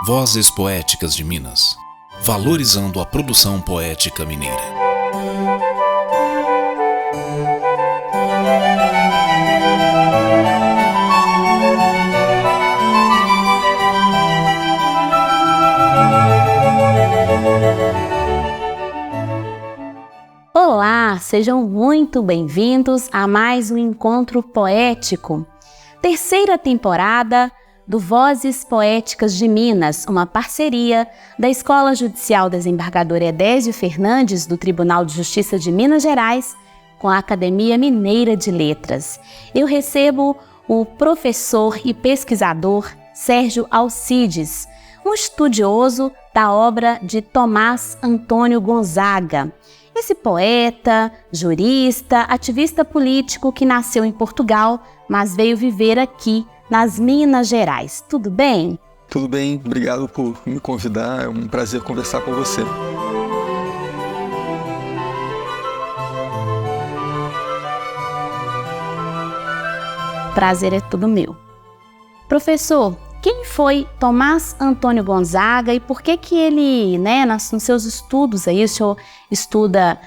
Vozes Poéticas de Minas, valorizando a produção poética mineira. Olá, sejam muito bem-vindos a mais um encontro poético. Terceira temporada do Vozes Poéticas de Minas, uma parceria da Escola Judicial Desembargador Edésio Fernandes, do Tribunal de Justiça de Minas Gerais, com a Academia Mineira de Letras. Eu recebo o professor e pesquisador Sérgio Alcides, um estudioso da obra de Tomás Antônio Gonzaga. Esse poeta, jurista, ativista político que nasceu em Portugal, mas veio viver aqui nas Minas Gerais. Tudo bem? Tudo bem, obrigado por me convidar, é um prazer conversar com você. Prazer é tudo meu. Professor, quem foi Tomás Antônio Gonzaga e por que ele, nos seus estudos aí, o senhor estuda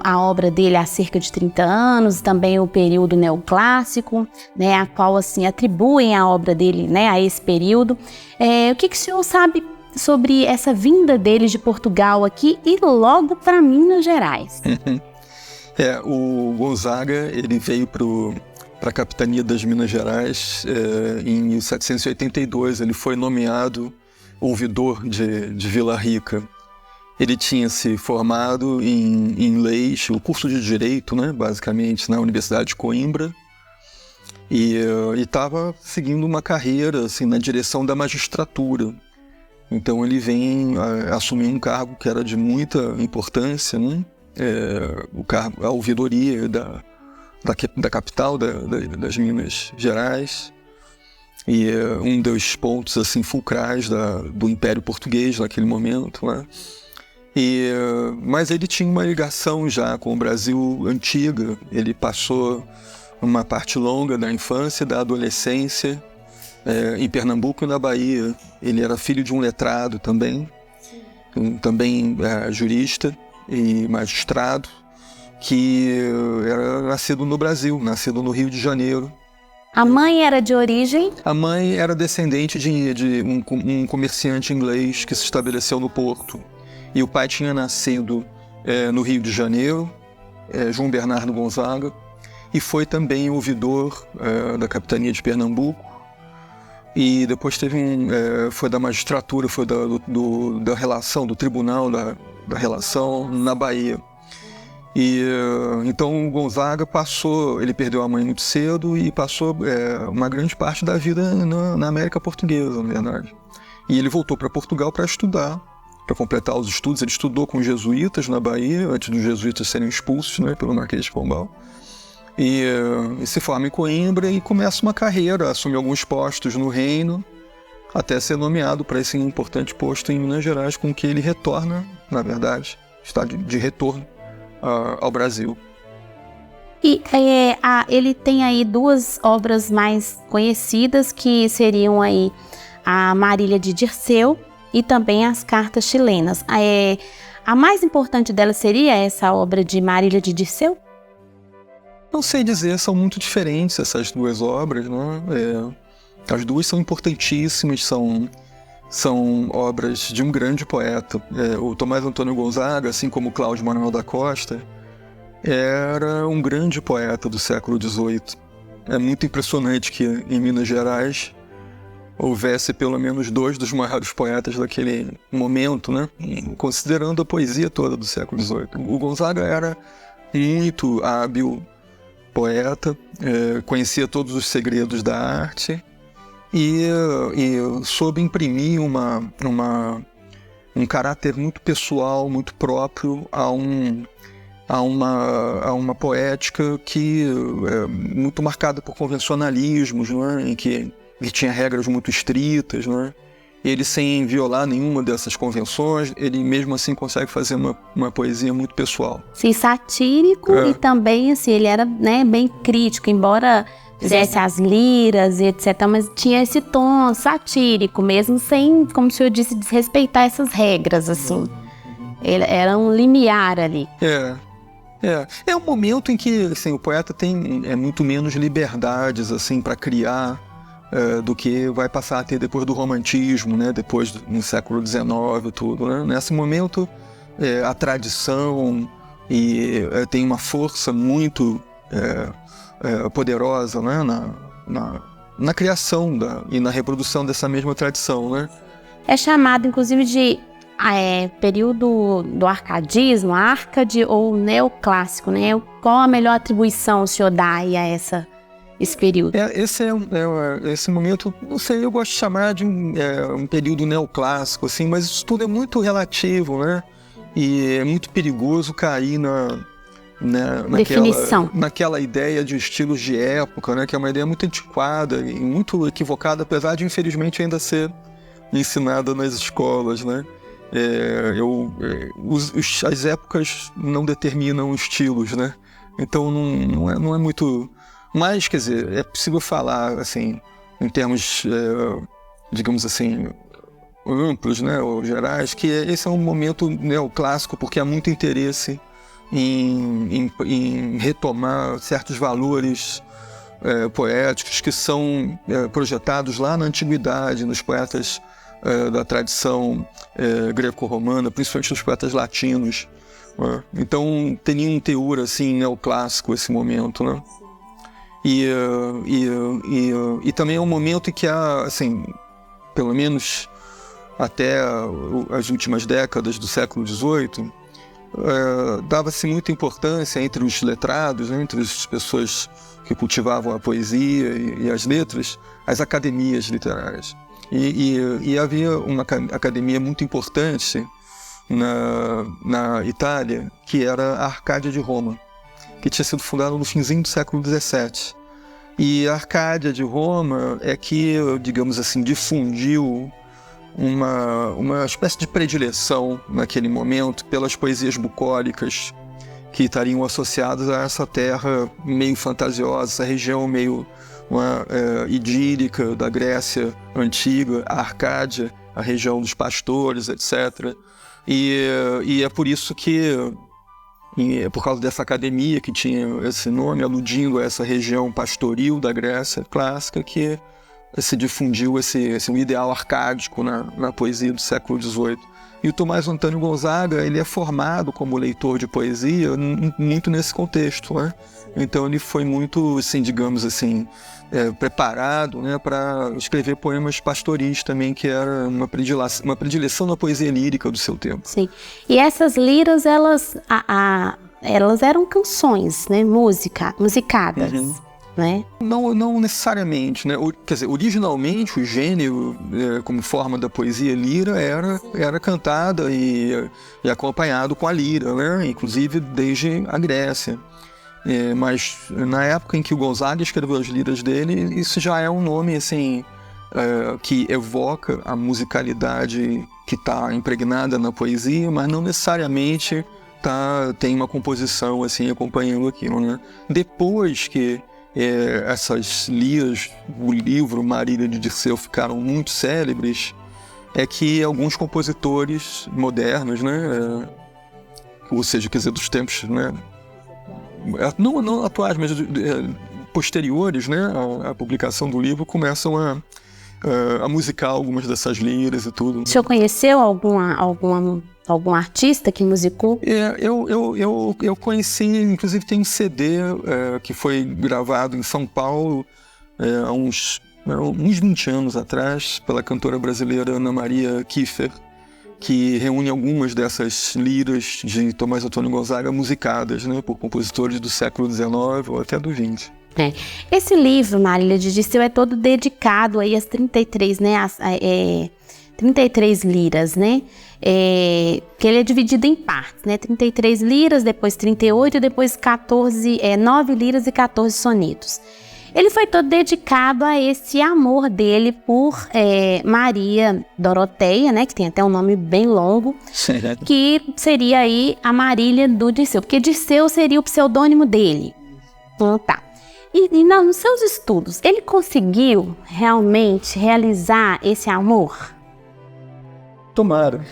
a obra dele há cerca de 30 anos, também o período neoclássico, a qual assim atribuem a obra dele a esse período. O que o senhor sabe sobre essa vinda dele de Portugal aqui e logo para Minas Gerais? O Gonzaga ele veio para a capitania das Minas Gerais em 1782. Ele foi nomeado ouvidor de Vila Rica. Ele tinha se formado em leis, o curso de Direito, basicamente, na Universidade de Coimbra, e estava seguindo uma carreira assim, na direção da magistratura. Então ele vem assumir um cargo que era de muita importância, o cargo, a ouvidoria da capital das Minas Gerais, e um dos pontos assim, fulcrais do Império Português naquele momento, mas ele tinha uma ligação já com o Brasil antiga. Ele passou uma parte longa da infância e da adolescência em Pernambuco e na Bahia. Ele era filho de um letrado também jurista e magistrado, que era nascido no Brasil, nascido no Rio de Janeiro. A mãe era de origem? A mãe era descendente de um comerciante inglês que se estabeleceu no Porto. E o pai tinha nascido no Rio de Janeiro, João Bernardo Gonzaga, e foi também ouvidor da capitania de Pernambuco. E depois foi da magistratura, foi da relação, do tribunal da relação na Bahia. Então o Gonzaga ele perdeu a mãe muito cedo e passou uma grande parte da vida na América Portuguesa, na verdade. E ele voltou para Portugal para estudar, para completar os estudos. Ele estudou com os jesuítas na Bahia, antes dos jesuítas serem expulsos pelo Marquês de Pombal. E se forma em Coimbra e começa uma carreira, assume alguns postos no reino, até ser nomeado para esse importante posto em Minas Gerais, com que ele retorna, na verdade, está de retorno ao Brasil. E ele tem aí duas obras mais conhecidas, que seriam aí a Marília de Dirceu e também as Cartas Chilenas. A mais importante delas seria essa obra de Marília de Dirceu? Não sei dizer, são muito diferentes essas duas obras, As duas são importantíssimas, são obras de um grande poeta. O Tomás Antônio Gonzaga, assim como o Cláudio Manuel da Costa, era um grande poeta do século XVIII. É muito impressionante que em Minas Gerais houvesse pelo menos dois dos maiores poetas daquele momento, considerando a poesia toda do século XVIII. O Gonzaga era muito hábil poeta, conhecia todos os segredos da arte e soube imprimir um caráter muito pessoal, muito próprio a uma poética que muito marcada por convencionalismos, em que tinha regras muito estritas, Ele, sem violar nenhuma dessas convenções, ele mesmo assim consegue fazer uma poesia muito pessoal. Sim, satírico e também assim, ele era bem crítico, embora fizesse as liras e etc, mas tinha esse tom satírico, mesmo sem, como o senhor disse, desrespeitar essas regras, assim. Era um limiar ali. É um momento em que assim, o poeta tem muito menos liberdades assim, para criar do que vai passar a ter depois do romantismo, né? Depois no século XIX e tudo. Né? Nesse momento, a tradição tem uma força muito poderosa, né? na criação e na reprodução dessa mesma tradição. Né? É chamado, inclusive, de período do arcadismo, árcade ou neoclássico, né? Qual a melhor atribuição o senhor dá aí a esse período? Esse momento, não sei, eu gosto de chamar de um período neoclássico, assim, mas isso tudo é muito relativo, né? E é muito perigoso cair naquela ideia de estilos de época, né? Que é uma ideia muito antiquada e muito equivocada, apesar de, infelizmente, ainda ser ensinada nas escolas, né? As épocas não determinam estilos, né? Então não é muito... Mas, quer dizer, é possível falar, assim, em termos, digamos assim, amplos, né, ou gerais, que esse é um momento neoclássico porque há muito interesse em retomar certos valores poéticos que são projetados lá na antiguidade, nos poetas da tradição greco-romana, principalmente nos poetas latinos. Né? Então, teria um teor assim, neoclássico esse momento, né? E também é um momento em que há, assim, pelo menos até as últimas décadas do século XVIII, dava-se muita importância entre os letrados, né, entre as pessoas que cultivavam a poesia e as letras, as academias literárias. E havia uma academia muito importante na Itália, que era a Arcádia de Roma, que tinha sido fundada no finzinho do século XVII. E a Arcádia de Roma é que, digamos assim, difundiu uma espécie de predileção naquele momento pelas poesias bucólicas que estariam associadas a essa terra meio fantasiosa, essa região meio idílica da Grécia antiga, a Arcádia, a região dos pastores, etc. E é por isso que, por causa dessa academia que tinha esse nome, aludindo a essa região pastoril da Grécia clássica, que se difundiu esse ideal arcádico na poesia do século XVIII. E o Tomás Antônio Gonzaga, ele é formado como leitor de poesia muito nesse contexto, né? Então ele foi muito, assim, digamos assim, preparado, né, para escrever poemas pastoris também, que era uma predileção na poesia lírica do seu tempo. Sim. E essas liras, elas eram canções, né, musicadas. Uhum. Né? Não necessariamente, né? Quer dizer, originalmente o gênero, como forma da poesia lira, era cantada e acompanhado com a lira, né? Inclusive desde a Grécia. Mas na época em que o Gonzaga escreveu as liras dele, isso já é um nome assim, que evoca a musicalidade que está impregnada na poesia, mas não necessariamente tem uma composição assim acompanhando aquilo, né? Depois que essas liras, o livro Marília de Dirceu, ficaram muito célebres, é que alguns compositores modernos, né, ou seja, quer dizer, dos tempos, né, não atuais, mas posteriores, né, à publicação do livro, começam a musicar algumas dessas liras e tudo. O senhor conheceu algum artista que musicou? Eu conheci, inclusive tem um CD que foi gravado em São Paulo há uns 20 anos atrás, pela cantora brasileira Ana Maria Kiefer, que reúne algumas dessas liras de Tomás Antônio Gonzaga musicadas, né, por compositores do século XIX ou até do XX. Esse livro, Marília de Dirceu, é todo dedicado aí às 33, né, 33 liras, né? Que ele é dividido em partes, né? 33 liras, depois 38 e depois 9 liras e 14 sonetos. Ele foi todo dedicado a esse amor dele por Maria Doroteia, né? Que tem até um nome bem longo, que seria aí a Marília do Dirceu, porque Dirceu seria o pseudônimo dele. Tá. E nos seus estudos, ele conseguiu realmente realizar esse amor? Tomara.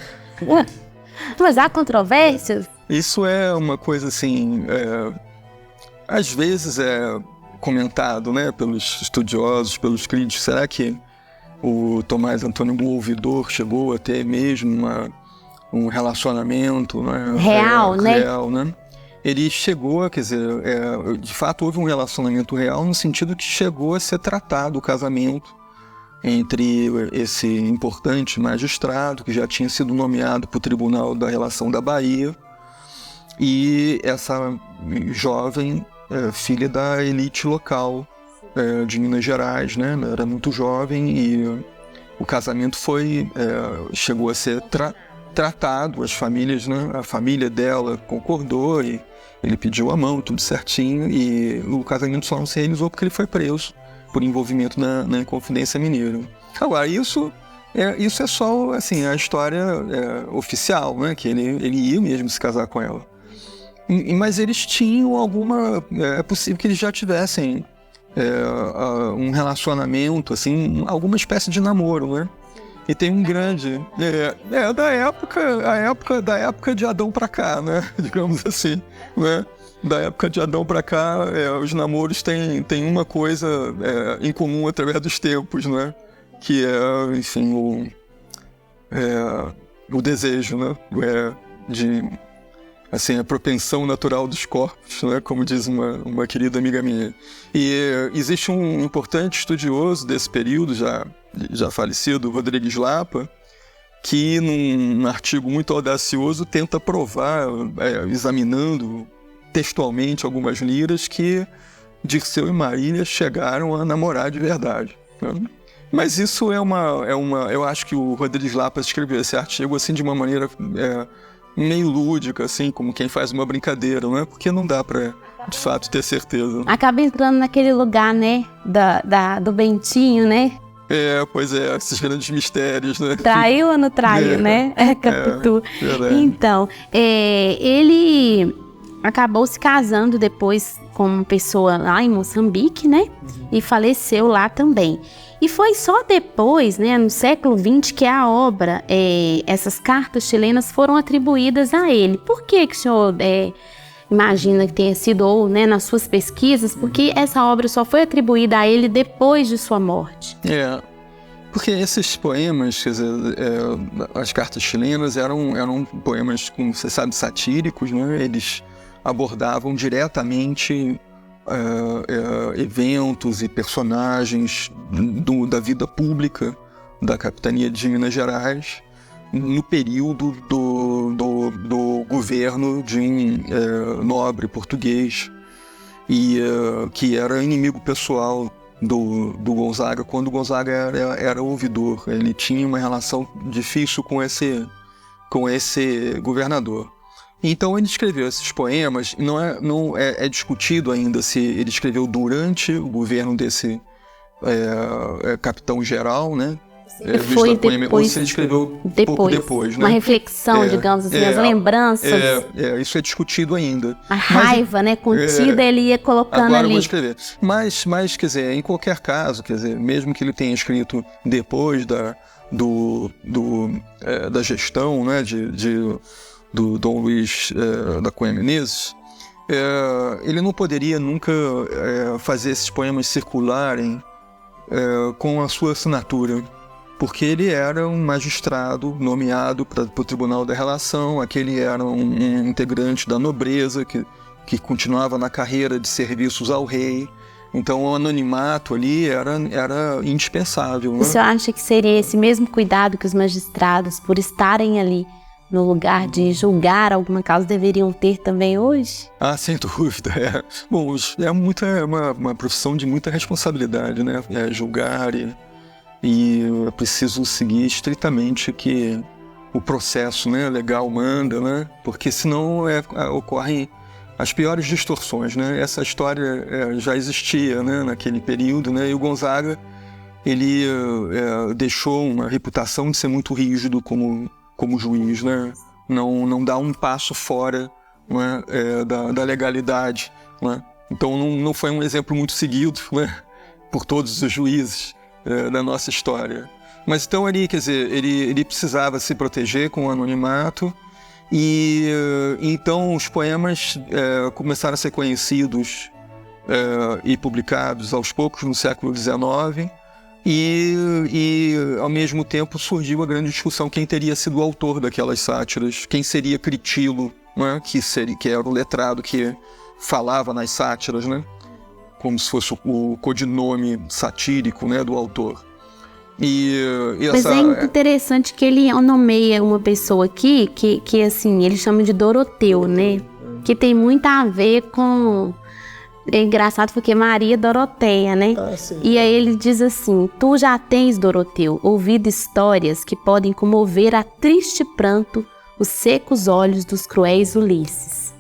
Mas há controvérsias? Isso é uma coisa assim, às vezes é comentado, né, pelos estudiosos, pelos críticos. Será que o Tomás Antônio Ouvidor chegou a ter mesmo um relacionamento, né, real, né? Ele chegou, quer dizer, de fato houve um relacionamento real no sentido que chegou a ser tratado o casamento entre esse importante magistrado que já tinha sido nomeado para o Tribunal da Relação da Bahia e essa jovem filha da elite local de Minas Gerais, né? Era muito jovem e o casamento chegou a ser tratado, as famílias, né? A família dela concordou e ele pediu a mão, tudo certinho, e o casamento só não se realizou porque ele foi preso por envolvimento na Inconfidência Mineira. Agora, isso é só assim, a história oficial, né? Que ele ia mesmo se casar com ela. Mas eles tinham é possível que eles já tivessem um relacionamento, assim, alguma espécie de namoro, né? E tem um grande, da época de Adão para cá, né? Digamos assim, né? Da época de Adão para cá, os namoros têm uma coisa em comum através dos tempos, né? Que é, enfim, o desejo, né? Assim, a propensão natural dos corpos, né? Como diz uma querida amiga minha. E existe um importante estudioso desse período, já falecido, Rodrigues Lapa, que num artigo muito audacioso tenta provar, examinando textualmente algumas liras, que Dirceu e Marília chegaram a namorar de verdade, né? Mas isso eu acho que o Rodrigues Lapa escreveu esse artigo assim de uma maneira meio lúdica, assim, como quem faz uma brincadeira, né? Porque não dá pra, de fato, ter certeza. Acaba entrando naquele lugar, né? Do Bentinho, né? Pois é, esses grandes mistérios, né? Traiu ou não traiu, né? Capitu. Então, ele acabou se casando depois com uma pessoa lá em Moçambique, né? E faleceu lá também. E foi só depois, né, no século XX, que a obra, essas cartas chilenas foram atribuídas a ele. Por que o senhor imagina que tenha sido, ou, né, nas suas pesquisas, porque essa obra só foi atribuída a ele depois de sua morte? Porque esses poemas, quer dizer, as cartas chilenas eram poemas, como você sabe, satíricos, né? Eles abordavam diretamente eventos e personagens da vida pública da capitania de Minas Gerais no período do governo de um nobre português e que era inimigo pessoal do Gonzaga, quando o Gonzaga era ouvidor. Ele tinha uma relação difícil com esse governador. Então ele escreveu esses poemas, não é discutido ainda se ele escreveu durante o governo desse capitão-geral, né? Foi depois, ou se ele escreveu pouco depois, né? Uma reflexão, digamos assim, as lembranças. Isso é discutido ainda. A raiva, né, contida, ele ia colocando agora ali. Eu vou escrever. Mas, quer dizer, em qualquer caso, quer dizer, mesmo que ele tenha escrito depois da gestão, né, do Dom Luiz da Cunha Menezes, ele não poderia nunca fazer esses poemas circularem com a sua assinatura, porque ele era um magistrado nomeado para o Tribunal da Relação, aquele era um integrante da nobreza que continuava na carreira de serviços ao rei. Então o anonimato ali era indispensável, né? O senhor acha que seria esse mesmo cuidado que os magistrados, por estarem ali no lugar de julgar alguma causa, deveriam ter também hoje? Sem dúvida. Bom, é uma profissão de muita responsabilidade, né? Julgar e é preciso seguir estritamente que o processo, né, legal manda, né? Porque senão ocorrem as piores distorções, né? Essa história já existia, né, naquele período, né? E o Gonzaga, ele deixou uma reputação de ser muito rígido como juiz, né? Não dá um passo fora, né, da legalidade, né? Então não foi um exemplo muito seguido, né, por todos os juízes da nossa história. Mas então ali, quer dizer, ele precisava se proteger com o anonimato, e então os poemas começaram a ser conhecidos e publicados aos poucos no século XIX, e ao mesmo tempo surgiu a grande discussão quem teria sido o autor daquelas sátiras, quem seria Critilo, né, que era o letrado que falava nas sátiras, né, como se fosse o codinome satírico, né, do autor. Mas é interessante que ele nomeia uma pessoa aqui que assim, ele chama de Doroteu, né? Que tem muito a ver com... É engraçado porque Maria Doroteia, né? E aí ele diz assim: tu já tens, Doroteu, ouvido histórias que podem comover a triste pranto os secos olhos dos cruéis Ulisses.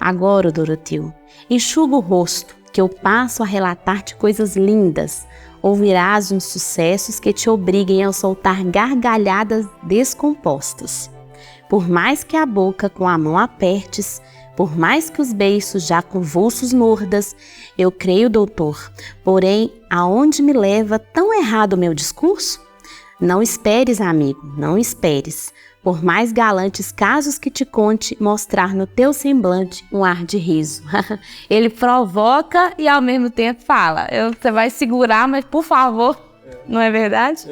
Agora, Doroteu, enxuga o rosto, que eu passo a relatar-te coisas lindas. Ouvirás uns sucessos que te obriguem a soltar gargalhadas descompostas. Por mais que a boca com a mão apertes, por mais que os beiços já convulsos mordas, eu creio, doutor, porém, aonde me leva tão errado o meu discurso? Não esperes, amigo, não esperes. Por mais galantes casos que te conte, mostrar no teu semblante um ar de riso. Ele provoca e ao mesmo tempo fala. Você vai segurar, mas por favor, não é verdade?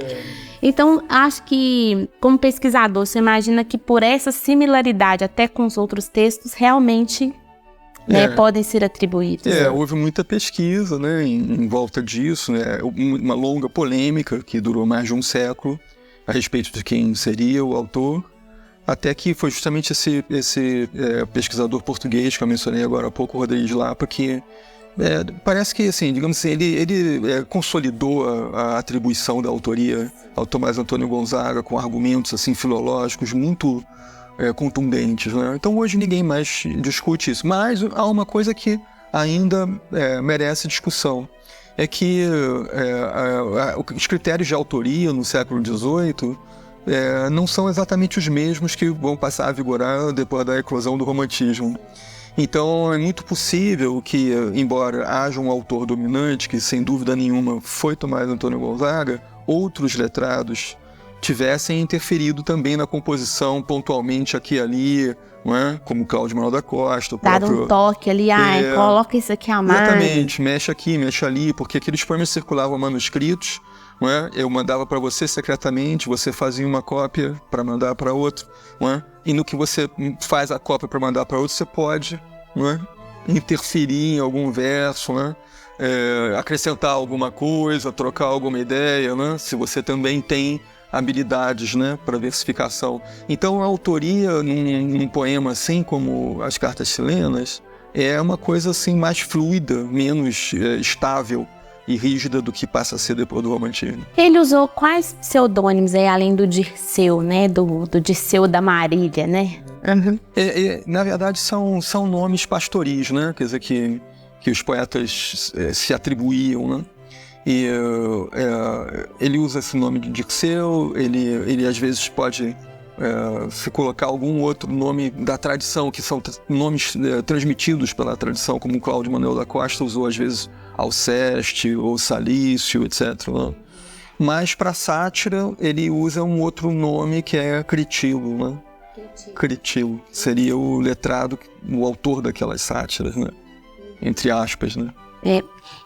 Então, acho que, como pesquisador, você imagina que por essa similaridade até com os outros textos, realmente podem ser atribuídos. Houve muita pesquisa, né, em volta disso, né, uma longa polêmica que durou mais de um século a respeito de quem seria o autor, até que foi justamente esse pesquisador português que eu mencionei agora há pouco, Rodrigues Lapa, que parece que, assim, digamos assim, ele consolidou a atribuição da autoria ao Tomás Antônio Gonzaga com argumentos assim, filológicos muito contundentes, né? Então hoje ninguém mais discute isso, mas há uma coisa que ainda merece discussão. É que os critérios de autoria no século XVIII não são exatamente os mesmos que vão passar a vigorar depois da eclosão do romantismo. Então é muito possível que, embora haja um autor dominante, que sem dúvida nenhuma foi Tomás Antônio Gonzaga, outros letrados tivessem interferido também na composição pontualmente aqui e ali, não é? Como Cláudio Manuel da Costa. Dado um toque ali, coloca isso aqui a mais. Exatamente, mexe aqui, mexe ali, porque aqueles poemas circulavam manuscritos, não é? Eu mandava para você secretamente, você fazia uma cópia para mandar para outro, não é? E no que você faz a cópia para mandar para outro, você pode, não é? Interferir em algum verso, né? Acrescentar alguma coisa, trocar alguma ideia, né? Se você também tem habilidades, né, para versificação. Então a autoria num poema assim como as Cartas Chilenas é uma coisa assim mais fluida, menos estável e rígida do que passa a ser depois do romantismo. Ele usou quais pseudônimos aí, além do Dirceu, né, do Dirceu da Marília, né? Uhum. Na verdade são nomes pastoris, né, quer dizer que os poetas se atribuíam, né? E ele usa esse nome de Dirceu, ele às vezes pode se colocar algum outro nome da tradição, que são nomes transmitidos pela tradição, como o Cláudio Manuel da Costa usou às vezes Alceste ou Salício, etc. Né? Mas para sátira ele usa um outro nome que é Critilo, né? Critilo seria o letrado, o autor daquelas sátiras, né? Entre aspas, né?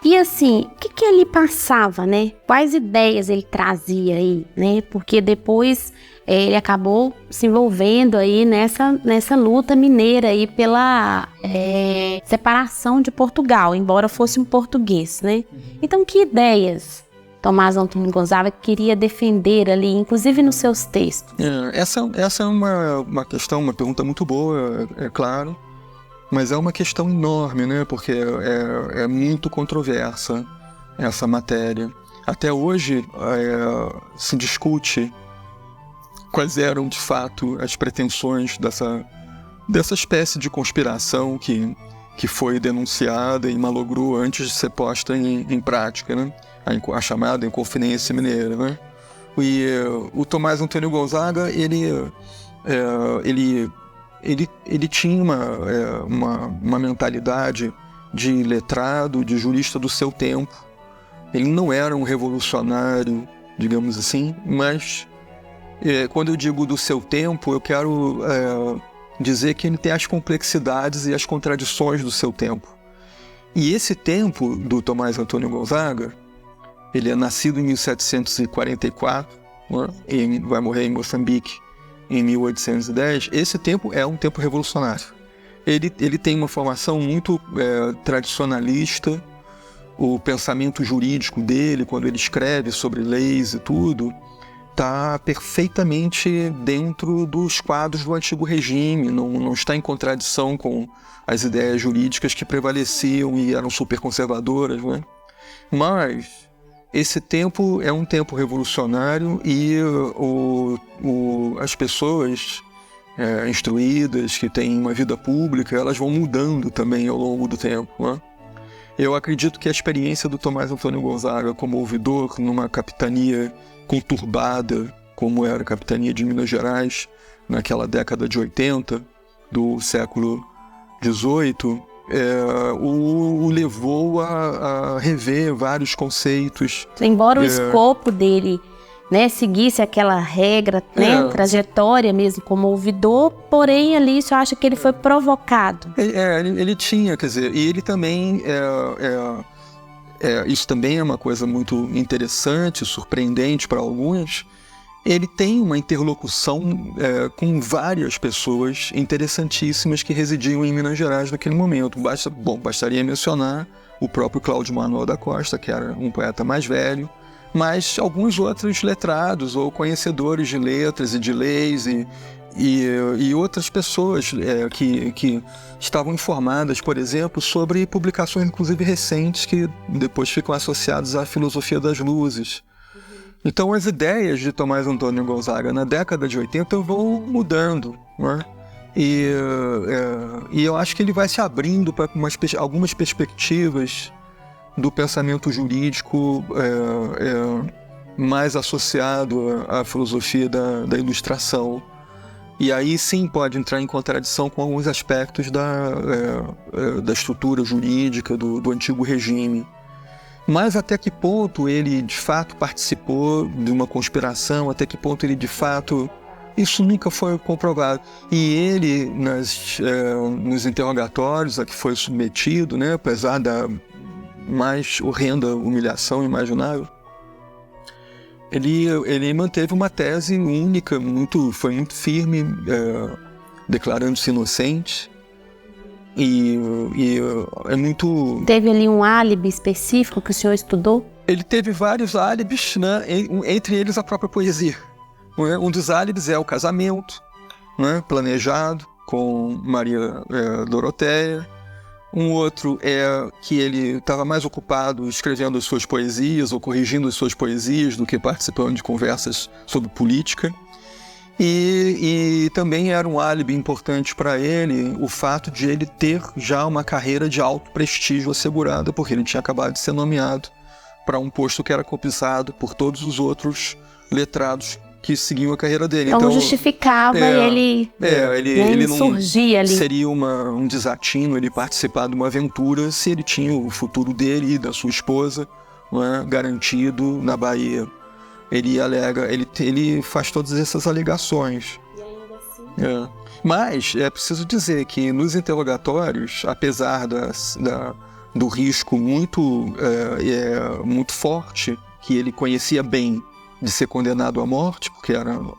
E assim, o que ele passava, né? Quais ideias ele trazia aí, né? Porque depois ele acabou se envolvendo aí nessa luta mineira aí pela separação de Portugal, embora fosse um português, né? Então, que ideias Tomás Antônio Gonzaga queria defender ali, inclusive nos seus textos? Essa é uma questão, uma pergunta muito boa, é claro. Mas é uma questão enorme, né? Porque é muito controversa essa matéria. Até hoje se discute quais eram, de fato, as pretensões dessa espécie de conspiração que foi denunciada e malogrou antes de ser posta em prática, né? A chamada Inconfidência Mineira, né? E o Tomás Antônio Gonzaga, ele tinha uma mentalidade de letrado, de jurista do seu tempo. Ele não era um revolucionário, digamos assim, mas quando eu digo do seu tempo, eu quero dizer que ele tem as complexidades e as contradições do seu tempo. E esse tempo do Tomás Antônio Gonzaga, ele é nascido em 1744, né? E vai morrer em Moçambique em 1810. Esse tempo é um tempo revolucionário. Ele tem uma formação muito tradicionalista. O pensamento jurídico dele, quando ele escreve sobre leis e tudo, está perfeitamente dentro dos quadros do antigo regime, não está em contradição com as ideias jurídicas que prevaleciam e eram super conservadoras, né? Mas esse tempo é um tempo revolucionário e as pessoas instruídas, que têm uma vida pública, elas vão mudando também ao longo do tempo, né? Eu acredito que a experiência do Tomás Antônio Gonzaga como ouvidor numa capitania conturbada, como era a capitania de Minas Gerais, naquela década de 80 do século XVIII, o levou a rever vários conceitos. Embora o escopo dele, né, seguisse aquela regra, né, trajetória mesmo como ouvidor, porém ali eu acho que ele foi provocado. Ele tinha, quer dizer, e ele também, isso também é uma coisa muito interessante, surpreendente para alguns, ele tem uma interlocução com várias pessoas interessantíssimas que residiam em Minas Gerais naquele momento. Bastaria mencionar o próprio Cláudio Manuel da Costa, que era um poeta mais velho, mas alguns outros letrados ou conhecedores de letras e de leis e outras pessoas que estavam informadas, por exemplo, sobre publicações, inclusive recentes, que depois ficam associadas à filosofia das luzes. Então as ideias de Tomás Antônio Gonzaga na década de 80 vão mudando, né? E eu acho que ele vai se abrindo para algumas perspectivas do pensamento jurídico mais associado à filosofia da ilustração. E aí sim pode entrar em contradição com alguns aspectos da estrutura jurídica do antigo regime. Mas até que ponto ele de fato participou de uma conspiração, até que ponto ele de fato... Isso nunca foi comprovado. E ele, nos interrogatórios a que foi submetido, né, apesar da mais horrenda humilhação imaginável, ele manteve uma tese única, foi muito firme, declarando-se inocente. E é muito... Teve ali um álibi específico que o senhor estudou? Ele teve vários álibis, né, entre eles a própria poesia. Um dos álibis é o casamento, né, planejado com Maria Doroteia. Um outro é que ele estava mais ocupado escrevendo as suas poesias ou corrigindo as suas poesias do que participando de conversas sobre política. E também era um álibi importante para ele o fato de ele ter já uma carreira de alto prestígio assegurada, porque ele tinha acabado de ser nomeado para um posto que era cobiçado por todos os outros letrados que seguiam a carreira dele. Então justificava ele não surgia ali. Seria um desatino ele participar de uma aventura se ele tinha o futuro dele e da sua esposa, né, garantido na Bahia. Ele faz todas essas alegações. E ainda assim? Mas é preciso dizer que nos interrogatórios, apesar do risco muito forte, que ele conhecia bem de ser condenado à morte, porque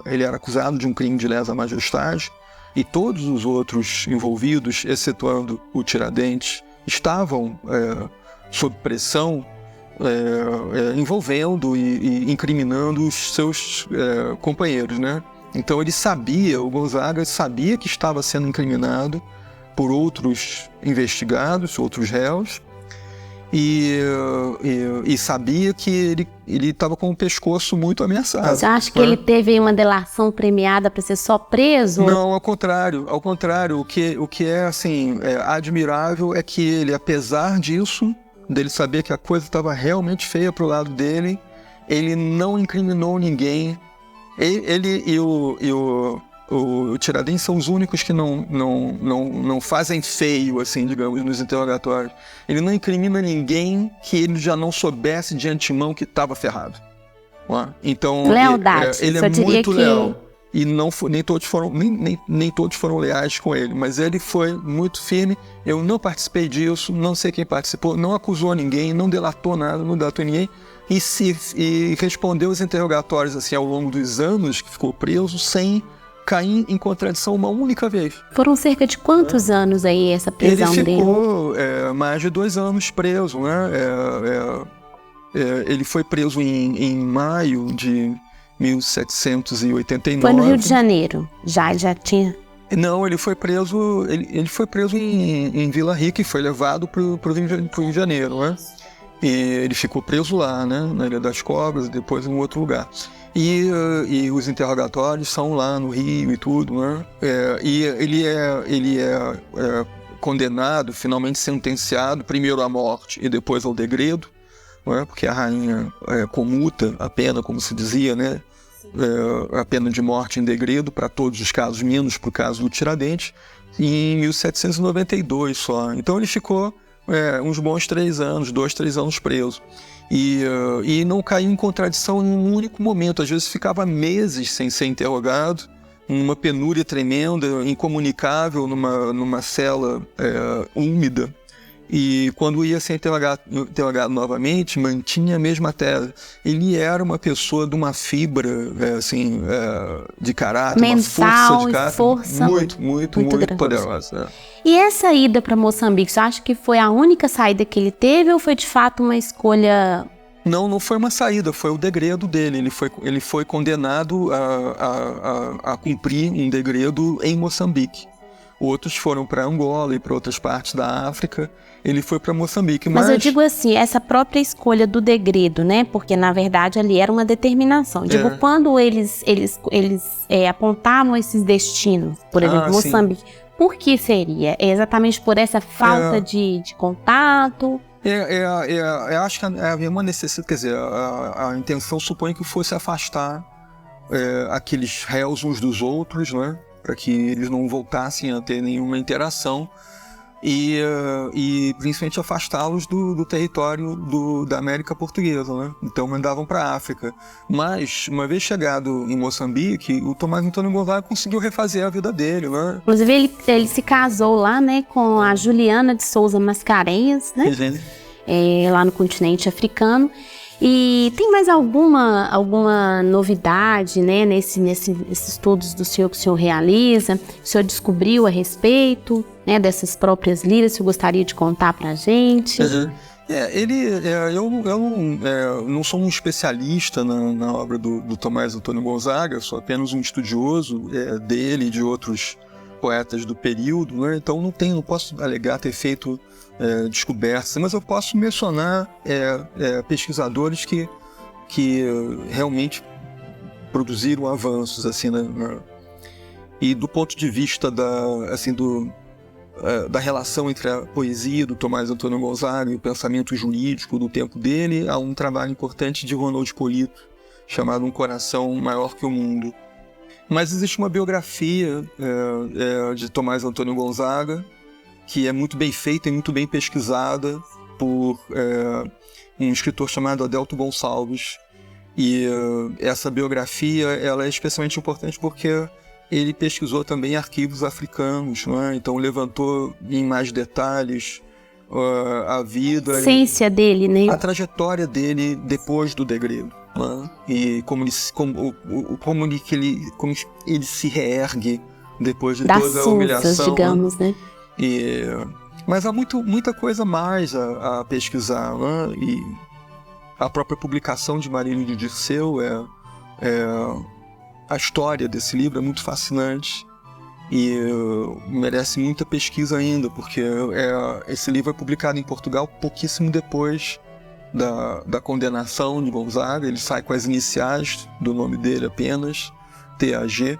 ele era acusado de um crime de lesa majestade, e todos os outros envolvidos, excetuando o Tiradentes, estavam sob pressão, envolvendo e incriminando os seus companheiros, né? Então o Gonzaga sabia que estava sendo incriminado por outros investigados, outros réus, e sabia que ele estava com o pescoço muito ameaçado. Você acha que ele teve uma delação premiada para ser só preso? Não, ao contrário. O que é assim, admirável é que ele, apesar disso, dele saber que a coisa estava realmente feia pro lado dele, ele não incriminou ninguém. Ele e o O Tiradentes são os únicos que não fazem feio, assim, digamos, nos interrogatórios. Ele não incrimina ninguém que ele já não soubesse de antemão que estava ferrado. Então, lealdade. ele é muito leal. E nem todos foram leais com ele, mas ele foi muito firme. Eu não participei disso, não sei quem participou, não acusou ninguém, não delatou nada, não delatou ninguém. E respondeu os interrogatórios assim, ao longo dos anos que ficou preso, sem cair em contradição uma única vez. Foram cerca de quantos anos aí essa prisão dele? Ele ficou mais de 2 anos preso, né? Ele foi preso em maio de 1789. Foi no Rio de Janeiro, já tinha... Não, ele foi preso em Vila Rica e foi levado para o Rio de Janeiro, né? E ele ficou preso lá, né? Na Ilha das Cobras, e depois em outro lugar. E os interrogatórios são lá no Rio e tudo, né? E ele é condenado, finalmente sentenciado, primeiro à morte e depois ao degredo, né? Porque a rainha comuta a pena, como se dizia, né? A pena de morte em degredo para todos os casos, menos para o caso do Tiradentes, em 1792 só. Então ele ficou uns bons 3 anos preso. E não caiu em contradição em um único momento. Às vezes ficava meses sem ser interrogado, numa penúria tremenda, incomunicável, numa cela úmida. E quando ia ser interrogado novamente, mantinha a mesma tese. Ele era uma pessoa de uma fibra de caráter, mental, uma força de caráter muito poderosa. E essa ida para Moçambique, você acha que foi a única saída que ele teve ou foi de fato uma escolha? Não foi uma saída, foi o degredo dele. Ele foi condenado a cumprir um degredo em Moçambique. Outros foram para Angola e para outras partes da África. Ele foi para Moçambique. Mas eu digo assim, essa própria escolha do degredo, né? Porque na verdade ali era uma determinação. Digo, quando eles apontavam esses destinos, por exemplo, Moçambique, sim. Por que seria? É exatamente por essa falta de contato? Eu acho que havia uma necessidade, quer dizer, a intenção supõe que fosse afastar aqueles réus uns dos outros, né? Para que eles não voltassem a ter nenhuma interação e principalmente afastá-los do território da América Portuguesa, né? Então mandavam para a África. Mas, uma vez chegado em Moçambique, o Tomás Antônio Gonzaga conseguiu refazer a vida dele, né? Inclusive ele se casou lá, né, com a Juliana de Souza Mascarenhas, né? Lá no continente africano. E tem mais alguma novidade, né, nesses estudos do senhor que o senhor realiza? O senhor descobriu a respeito, né, dessas próprias liras? O senhor gostaria de contar pra gente? Eu não sou um especialista na obra do Tomás Antônio Gonzaga, sou apenas um estudioso dele e de outros poetas do período, né? Então não posso alegar ter feito descobertas, mas eu posso mencionar pesquisadores que realmente produziram avanços assim, e do ponto de vista da relação entre a poesia do Tomás Antônio Gonzaga e o pensamento jurídico do tempo dele, há um trabalho importante de Ronald Polito chamado Um Coração Maior que o Mundo. Mas existe uma biografia de Tomás Antônio Gonzaga que é muito bem feita e muito bem pesquisada por um escritor chamado Adelto Gonçalves. E essa biografia ela é especialmente importante porque ele pesquisou também arquivos africanos, não é? Então levantou em mais detalhes a vida... essência dele, né? A trajetória dele depois do degredo. E como ele se reergue depois de toda a humilhação, digamos, né? Mas há muita coisa mais a pesquisar, né? E a própria publicação de Marílio de Dirceu a história desse livro é muito fascinante e merece muita pesquisa ainda, porque esse livro é publicado em Portugal pouquíssimo depois da condenação de Gonzaga. Ele sai com as iniciais do nome dele apenas, TAG,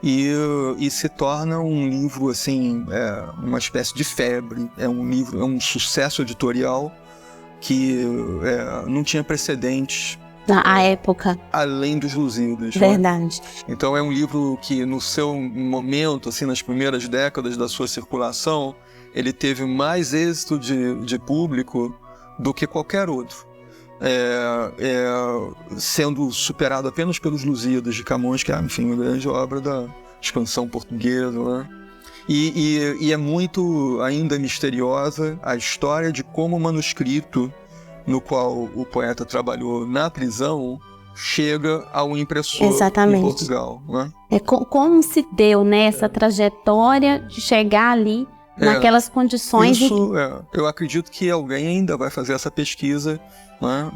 e se torna um livro assim, uma espécie de febre. É um sucesso editorial que não tinha precedentes Na época. Além dos Lusíadas. Né? Verdade. Então é um livro que no seu momento, assim, nas primeiras décadas da sua circulação, ele teve mais êxito de público do que qualquer outro. Sendo superado apenas pelos Lusíadas de Camões, que é, enfim, uma grande obra da expansão portuguesa, né? E é muito ainda misteriosa a história de como o manuscrito no qual o poeta trabalhou na prisão chega ao impressor em Portugal. Né? Como se deu, né, essa trajetória de chegar ali naquelas condições. Eu acredito que alguém ainda vai fazer essa pesquisa, né,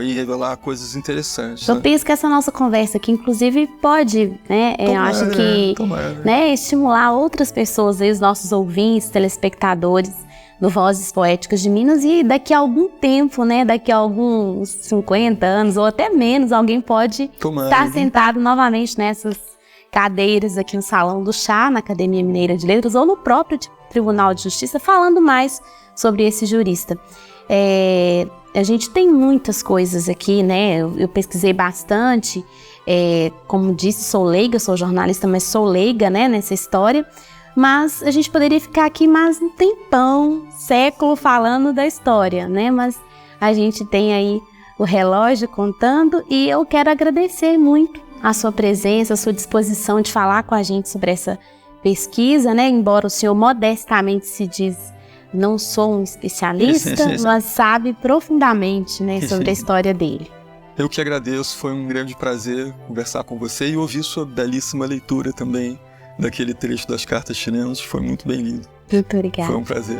e revelar coisas interessantes. Eu penso que essa nossa conversa aqui, inclusive, pode, né, acho que né, estimular outras pessoas, aí, os nossos ouvintes, telespectadores do Vozes Poéticas de Minas, e daqui a algum tempo, né, daqui a alguns 50 anos ou até menos, alguém pode estar sentado novamente nessas cadeiras aqui no Salão do Chá, na Academia Mineira de Letras, ou no próprio Tribunal de Justiça, falando mais sobre esse jurista. A gente tem muitas coisas aqui, né? Eu pesquisei bastante, como disse, sou leiga, sou jornalista, mas sou leiga, né, nessa história. Mas a gente poderia ficar aqui mais um tempão, século, falando da história, né? Mas a gente tem aí o relógio contando, e eu quero agradecer muito a sua presença, a sua disposição de falar com a gente sobre essa pesquisa, né? Embora o senhor modestamente se diz, não sou um especialista, mas sabe profundamente, né, sobre a história dele. Eu que agradeço, foi um grande prazer conversar com você e ouvir sua belíssima leitura também daquele trecho das Cartas Chilenas, foi muito bem lido. Muito obrigada. Foi um prazer.